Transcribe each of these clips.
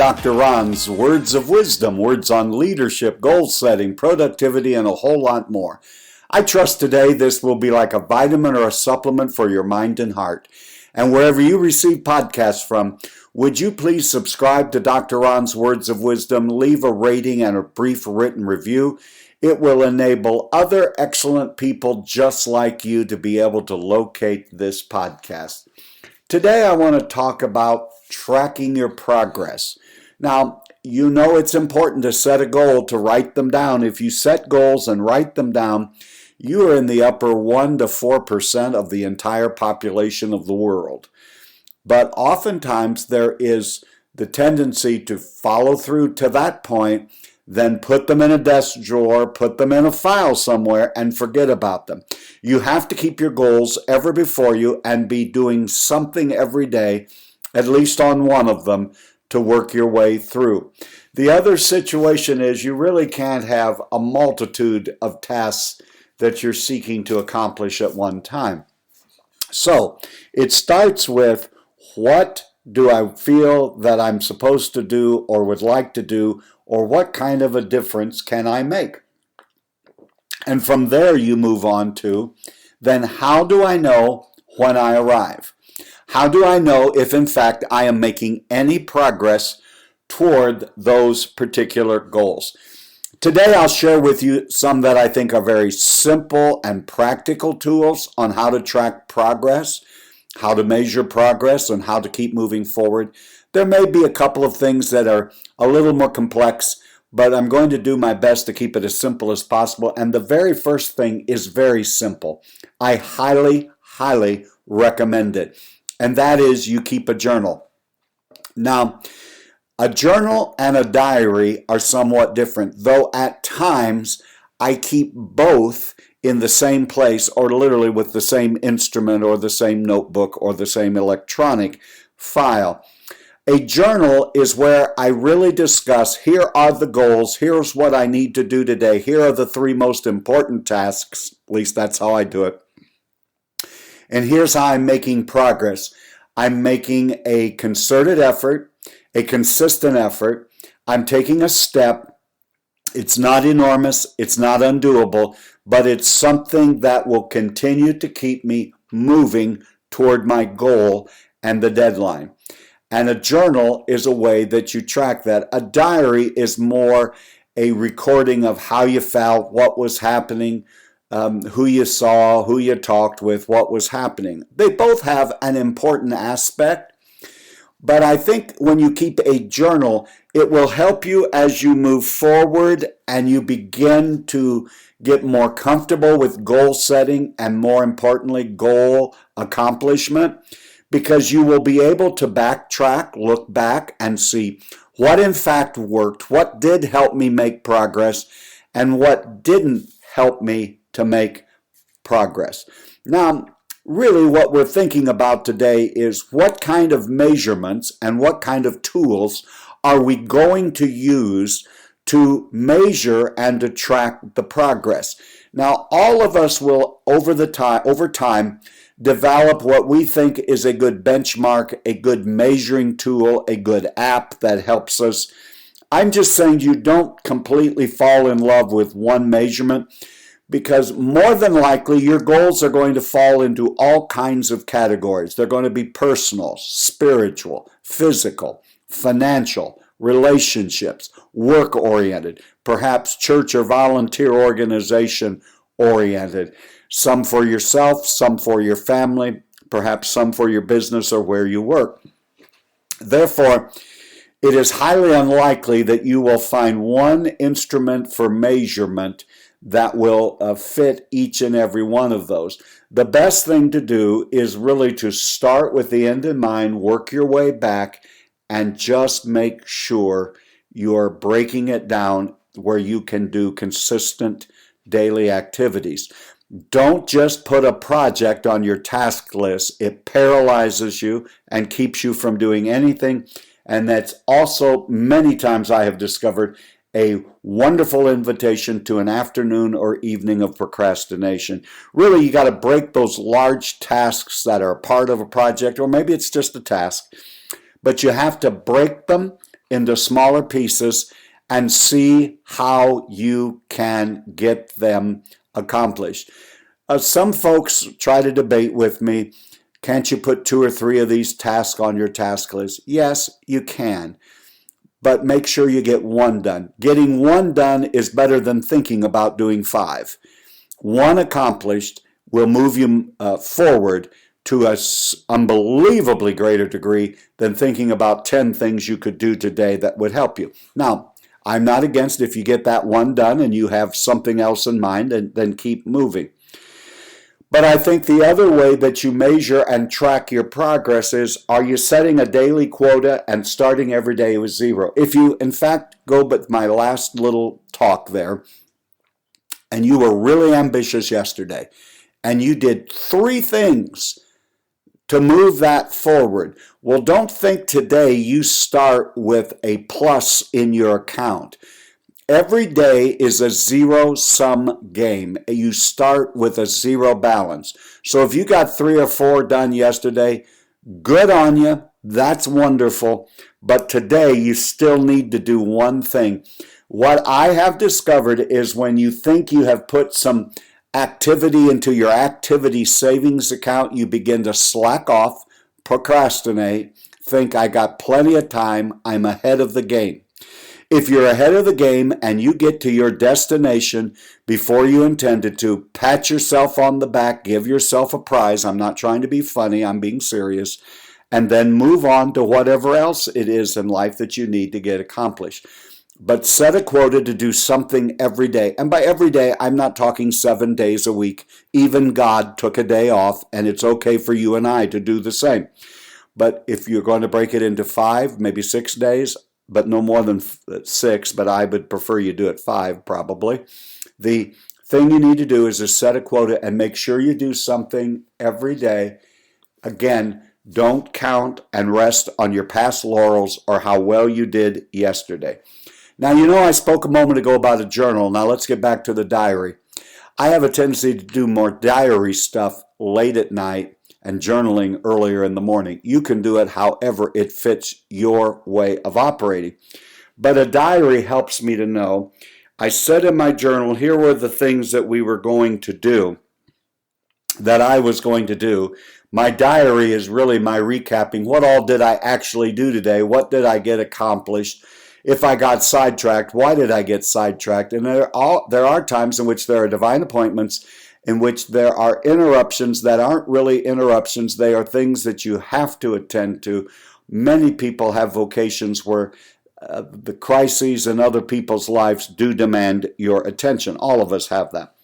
Dr. Ron's Words of Wisdom, words on leadership, goal setting, productivity, and a whole lot more. I trust today this will be like a vitamin or a supplement for your mind and heart. And wherever you receive podcasts from, would you please subscribe to Dr. Ron's Words of Wisdom, leave a rating and a brief written review. It will enable other excellent people just like you to be able to locate this podcast. Today I want to talk about tracking your progress. Now, you know it's important to set a goal, to write them down. If you set goals and write them down, you are in the upper 1 to 4% of the entire population of the world. But oftentimes there is the tendency to follow through to that point, then put them in a desk drawer, put them in a file somewhere, and forget about them. You have to keep your goals ever before you and be doing something every day, at least on one of them, to work your way through. The other situation is you really can't have a multitude of tasks that you're seeking to accomplish at one time. So it starts with, what do I feel that I'm supposed to do or would like to do, or what kind of a difference can I make? And from there you move on to, then how do I know when I arrive? How do I know if in fact I am making any progress toward those particular goals? Today I'll share with you some that I think are very simple and practical tools on how to track progress, how to measure progress, and how to keep moving forward. There may be a couple of things that are a little more complex, but I'm going to do my best to keep it as simple as possible. And the very first thing is very simple. I highly, highly recommend it. And that is you keep a journal. Now, a journal and a diary are somewhat different, though at times I keep both in the same place or literally with the same instrument or the same notebook or the same electronic file. A journal is where I really discuss, here are the goals, here's what I need to do today, here are the 3 most important tasks, at least that's how I do it. And here's how I'm making progress. I'm making a concerted effort, a consistent effort. I'm taking a step. It's not enormous, it's not undoable, but it's something that will continue to keep me moving toward my goal and the deadline. And a journal is a way that you track that. A diary is more a recording of how you felt, what was happening, who you saw, who you talked with, what was happening. They both have an important aspect, but I think when you keep a journal, it will help you as you move forward and you begin to get more comfortable with goal setting and, more importantly, goal accomplishment, because you will be able to backtrack, look back, and see what in fact worked, what did help me make progress, and what didn't help me to make progress. Now, really what we're thinking about today is what kind of measurements and what kind of tools are we going to use to measure and to track the progress. Now, all of us will, over time, develop what we think is a good benchmark, a good measuring tool, a good app that helps us. I'm just saying you don't completely fall in love with one measurement, because more than likely your goals are going to fall into all kinds of categories. They're going to be personal, spiritual, physical, financial, relationships, work-oriented, perhaps church or volunteer organization-oriented. Some for yourself, some for your family, perhaps some for your business or where you work. Therefore, it is highly unlikely that you will find one instrument for measurement that will fit each and every one of those. The best thing to do is really to start with the end in mind, work your way back, and just make sure you're breaking it down where you can do consistent daily activities. Don't just put a project on your task list. It paralyzes you and keeps you from doing anything. And that's also, many times I have discovered, a wonderful invitation to an afternoon or evening of procrastination. Really, you got to break those large tasks that are part of a project, or maybe it's just a task, but you have to break them, into smaller pieces and see how you can get them accomplished. Some folks try to debate with me, can't you put 2 or 3 of these tasks on your task list? Yes, you can, but make sure you get one done. Getting one done is better than thinking about doing 5. One accomplished will move you forward to an unbelievably greater degree than thinking about 10 things you could do today that would help you. Now, I'm not against if you get that one done and you have something else in mind, and then keep moving. But I think the other way that you measure and track your progress is, are you setting a daily quota and starting every day with 0? If you, in fact, go with my last little talk there, and you were really ambitious yesterday, and you did 3 things to move that forward, well, don't think today you start with a plus in your account. Every day is a zero-sum game. You start with a 0 balance. So if you got 3 or 4 done yesterday, good on you. That's wonderful. But today you still need to do one thing. What I have discovered is when you think you have put some activity into your activity savings account, you begin to slack off, procrastinate, think I got plenty of time, I'm ahead of the game. If you're ahead of the game and you get to your destination before you intended to, pat yourself on the back, give yourself a prize. I'm not trying to be funny, I'm being serious. And then move on to whatever else it is in life that you need to get accomplished. But set a quota to do something every day. And by every day, I'm not talking 7 days a week. Even God took a day off, and it's okay for you and I to do the same. But if you're going to break it into 5, maybe 6 days, but no more than 6, but I would prefer you do it 5 probably. The thing you need to do is to set a quota and make sure you do something every day. Again, don't count and rest on your past laurels or how well you did yesterday. Now, you know I spoke a moment ago about a journal. Now let's get back to the diary. I have a tendency to do more diary stuff late at night and journaling earlier in the morning. You can do it however it fits your way of operating. But a diary helps me to know. I said in my journal, here were the things that we were going to do, that I was going to do. My diary is really my recapping. What all did I actually do today? What did I get accomplished? If I got sidetracked, why did I get sidetracked? And there are times in which there are divine appointments, in which there are interruptions that aren't really interruptions. They are things that you have to attend to. Many people have vocations where the crises in other people's lives do demand your attention. All of us have that.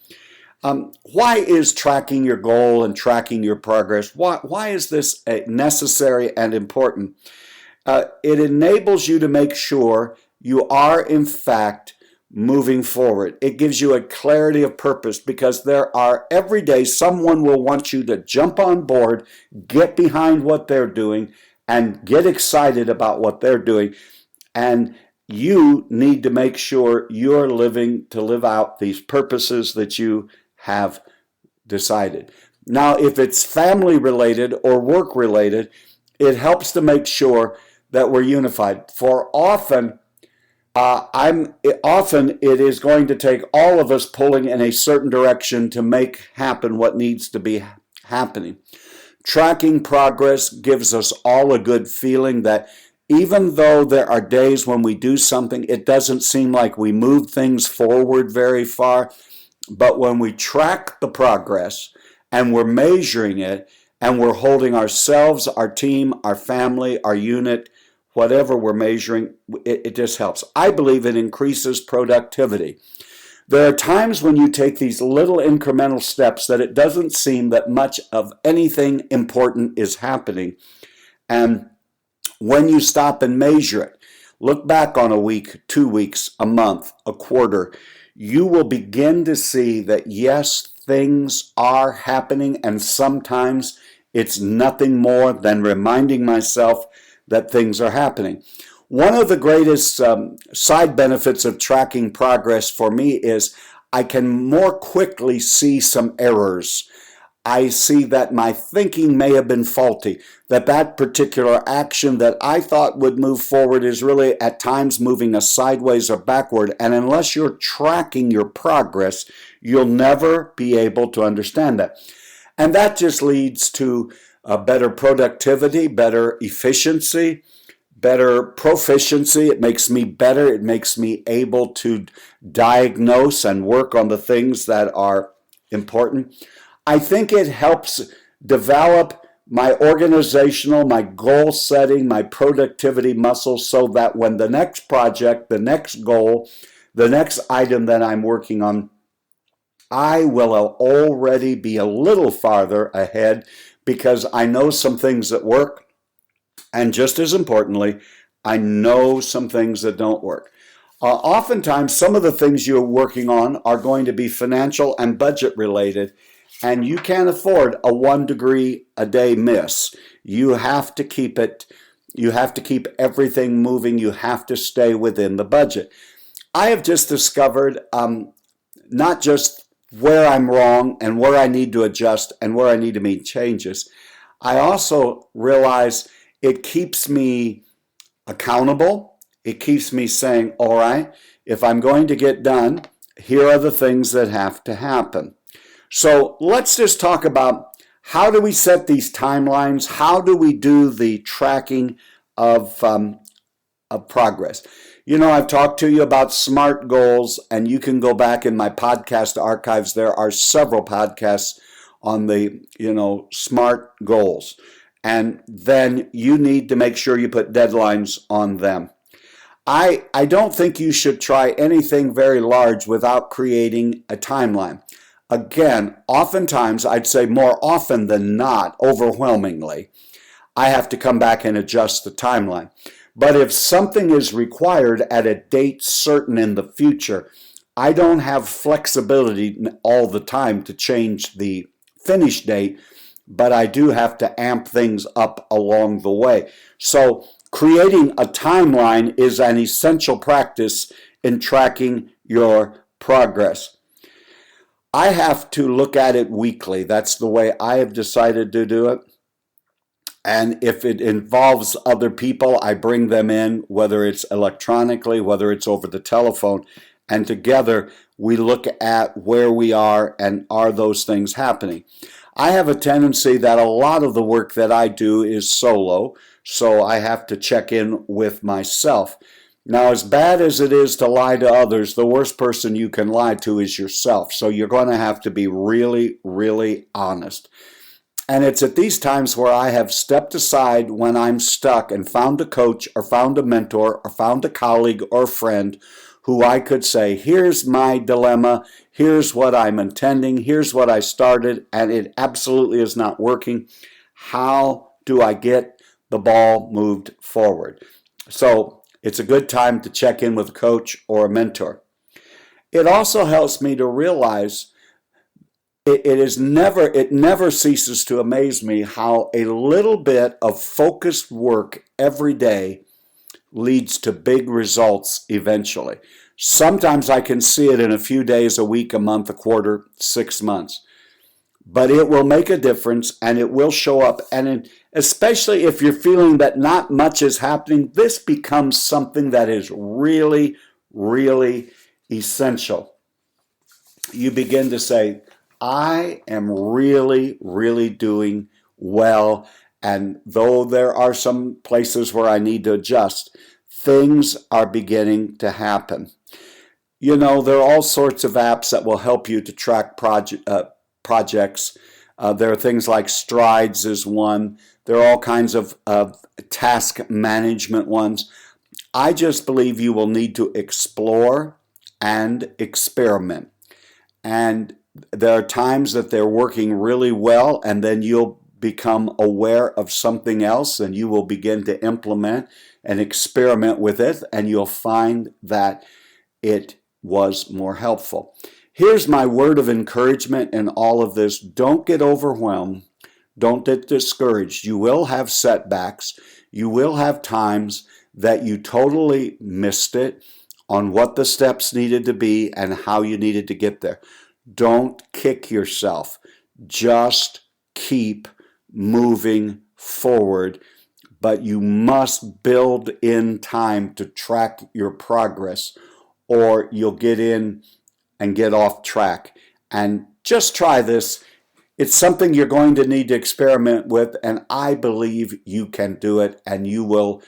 Why is tracking your goal and tracking your progress, why is this necessary and important? It enables you to make sure you are, in fact, moving forward. It gives you a clarity of purpose, because there are every day someone will want you to jump on board, get behind what they're doing, and get excited about what they're doing. And you need to make sure you're living to live out these purposes that you have decided. Now, if it's family related or work related, it helps to make sure that we're unified. For often it is going to take all of us pulling in a certain direction to make happen what needs to be happening. Tracking progress gives us all a good feeling that even though there are days when we do something, it doesn't seem like we move things forward very far. But when we track the progress and we're measuring it and we're holding ourselves, our team, our family, our unit, whatever we're measuring, it just helps. I believe it increases productivity. There are times when you take these little incremental steps that it doesn't seem that much of anything important is happening. And when you stop and measure it, look back on a week, 2 weeks, a month, a quarter, you will begin to see that yes, things are happening, and sometimes it's nothing more than reminding myself that things are happening. One of the greatest side benefits of tracking progress for me is I can more quickly see some errors. I see that my thinking may have been faulty, that that particular action that I thought would move forward is really at times moving us sideways or backward. And unless you're tracking your progress, you'll never be able to understand that. And that just leads to better productivity, better efficiency, better proficiency. It makes me better. It makes me able to diagnose and work on the things that are important. I think it helps develop my organizational, my goal setting, my productivity muscles so that when the next project, the next goal, the next item that I'm working on, I will already be a little farther ahead because I know some things that work. And just as importantly, I know some things that don't work. Oftentimes, some of the things you're working on are going to be financial and budget related, and you can't afford a 1 degree a day miss. You have to keep it, you have to keep everything moving. You have to stay within the budget. I have just discovered not just where I'm wrong and where I need to adjust and where I need to make changes. I also realize it keeps me accountable. It keeps me saying, all right, if I'm going to get done, here are the things that have to happen. So let's just talk about how do we set these timelines? How do we do the tracking of progress? You know, I've talked to you about SMART goals, and you can go back in my podcast archives. There are several podcasts on the, SMART goals. And then you need to make sure you put deadlines on them. I don't think you should try anything very large without creating a timeline. Again, oftentimes, I'd say more often than not, overwhelmingly, I have to come back and adjust the timeline. But if something is required at a date certain in the future, I don't have flexibility all the time to change the finish date, but I do have to amp things up along the way. So creating a timeline is an essential practice in tracking your progress. I have to look at it weekly. That's the way I have decided to do it. And if it involves other people, I bring them in, whether it's electronically, whether it's over the telephone, and together we look at where we are and are those things happening. I have a tendency that a lot of the work that I do is solo, so I have to check in with myself. Now, as bad as it is to lie to others, the worst person you can lie to is yourself. So you're going to have to be really, really honest. And it's at these times where I have stepped aside when I'm stuck and found a coach or found a mentor or found a colleague or friend who I could say, here's my dilemma, here's what I'm intending, here's what I started, and it absolutely is not working. How do I get the ball moved forward? So it's a good time to check in with a coach or a mentor. It also helps me to realize it never ceases to amaze me how a little bit of focused work every day leads to big results eventually. Sometimes I can see it in a few days, a week, a month, a quarter, 6 months. But it will make a difference and it will show up. And especially if you're feeling that not much is happening, this becomes something that is really, really essential. You begin to say, I am really, really doing well. And though there are some places where I need to adjust, things are beginning to happen. You know, there are all sorts of apps that will help you to track projects. There are things like Strides is one. There are all kinds of task management ones. I just believe you will need to explore and experiment. And there are times that they're working really well, and then you'll become aware of something else, and you will begin to implement and experiment with it, and you'll find that it was more helpful. Here's my word of encouragement in all of this. Don't get overwhelmed. Don't get discouraged. You will have setbacks. You will have times that you totally missed it on what the steps needed to be and how you needed to get there. Don't kick yourself. Just keep moving forward, but you must build in time to track your progress, or you'll get in and get off track. And just try this. It's something you're going to need to experiment with, and I believe you can do it, and you will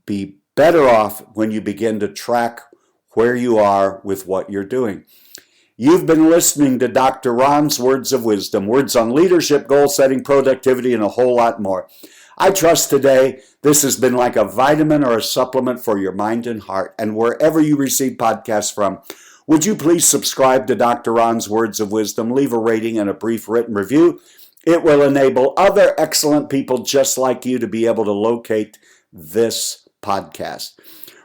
be better off when you begin to track where you are with what you're doing. You've been listening to Dr. Ron's Words of Wisdom, words on leadership, goal setting, productivity, and a whole lot more. I trust today this has been like a vitamin or a supplement for your mind and heart. And wherever you receive podcasts from, would you please subscribe to Dr. Ron's Words of Wisdom, leave a rating and a brief written review. It will enable other excellent people just like you to be able to locate this podcast.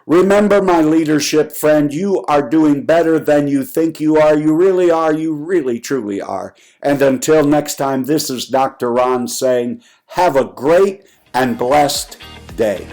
Remember, my leadership friend, you are doing better than you think you are. You really are. You really, truly are. And until next time, this is Dr. Ron saying, have a great and blessed day.